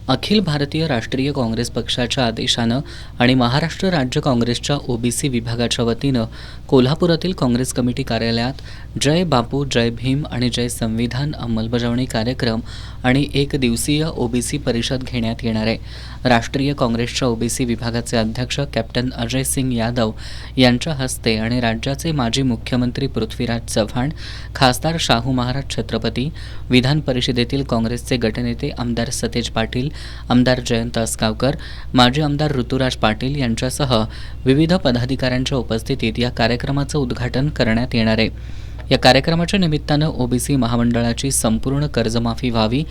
अखिल भारतीय राष्ट्रीय काँग्रेस पक्षाच्या आदेशानं आणि महाराष्ट्र राज्य काँग्रेसच्या ओबीसी विभागाच्या वतीनं कोल्हापुरातील काँग्रेस कमिटी कार्यालयात जय बापू जय भीम आणि जय संविधान अंमलबजावणी कार्यक्रम आणि एक दिवसीय ओबीसी परिषद घेण्यात येणार आहे। राष्ट्रीय काँग्रेसच्या ओबीसी विभागाचे अध्यक्ष कॅप्टन अजय सिंग यादव यांच्या हस्ते आणि राज्याचे माजी मुख्यमंत्री पृथ्वीराज चव्हाण, खासदार शाहू महाराज छत्रपती, विधान परिषदेतील काँग्रेसचे गटनेते आमदार सतेज पाटील, आमदार जयंत असगावकर, माजी आमदार ऋतुराज पाटील यांच्यासह विविध पदाधिकाऱ्यांच्या उपस्थितीत या कार्यक्रमाचं उद्घाटन करण्यात येणार आहे। या कार्यक्रमाच्या निमित्तानं ओबीसी महामंडळाची संपूर्ण कर्जमाफी व्हावी,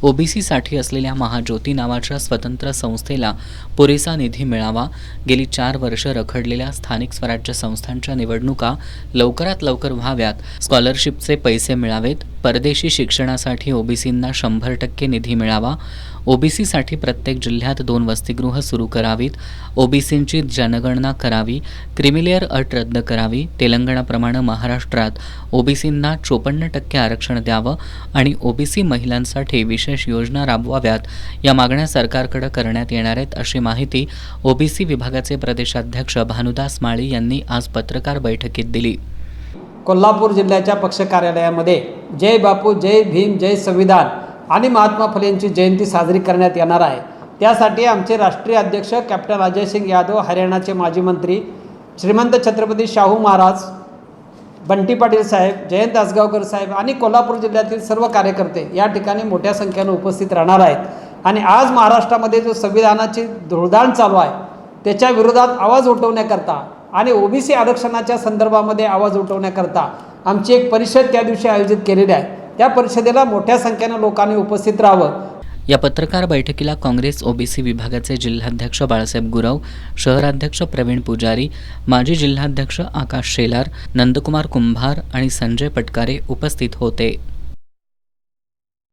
ओबीसीसाठी असलेल्या महाज्योती नावाच्या स्वतंत्र संस्थेला पुरेसा निधी मिळावा, गेली 4 वर्ष रखडलेल्या स्थानिक स्वराज्य संस्थांच्या निवडणुका लवकरात लवकर व्हाव्यात, स्कॉलरशिपचे पैसे मिळावेत, परदेशी शिक्षणासाठी ओबीसींना 100% निधी मिळावा, ओबीसीसाठी प्रत्येक जिल्ह्यात 2 वसतिगृह सुरू करावीत, ओबीसींची जनगणना करावी, क्रिमिलेअर अट रद्द करावी, तेलंगणाप्रमाणे महाराष्ट्रात ओबीसींना 54% आरक्षण द्यावं आणि ओबीसी महिलांसाठी विशेष योजना राबवाव्यात, या मागण्या सरकारकडे करण्यात येणार आहेत, अशी माहिती ओबीसी विभागाचे प्रदेशाध्यक्ष भानुदास माळी यांनी आज पत्रकार बैठकीत दिली। कोल्हापूर जिल्ह्याच्या पक्ष कार्यालयामध्ये जय बापू जय भीम जय संविधान आणि महात्मा फुले यांची जयंती साजरी करण्यात येणार आहे। त्यासाठी आमचे राष्ट्रीय अध्यक्ष कॅप्टन अजय सिंग यादव, हरियाणाचे माजी मंत्री श्रीमंत छत्रपती शाहू महाराज, बंटी पाटील साहेब, जयंत असगावकर साहेब आणि कोल्हापूर जिल्ह्यातील सर्व कार्यकर्ते या ठिकाणी मोठ्या संख्येने उपस्थित राहणार आहेत। आणि आज महाराष्ट्रामध्ये जो संविधानाची धुळदाण चालू आहे त्याच्या विरोधात आवाज उठवण्याकरता आणि ओबीसी आरक्षणाच्या संदर्भामध्ये आवाज उठवण्याकरता आमची एक परिषद त्या दिवशी आयोजित केलेली आहे। त्या परिषदेला मोठ्या संख्येने लोकांनी उपस्थित राहावं। या पत्रकार बैठकीला काँग्रेस ओबीसी विभागाचे जिल्हाध्यक्ष बाळासाहेब गुरव, शहराध्यक्ष प्रवीण पुजारी, माजी जिल्हाध्यक्ष आकाश शेलार, नंदकुमार कुंभार आणि संजय पटकारे उपस्थित होते।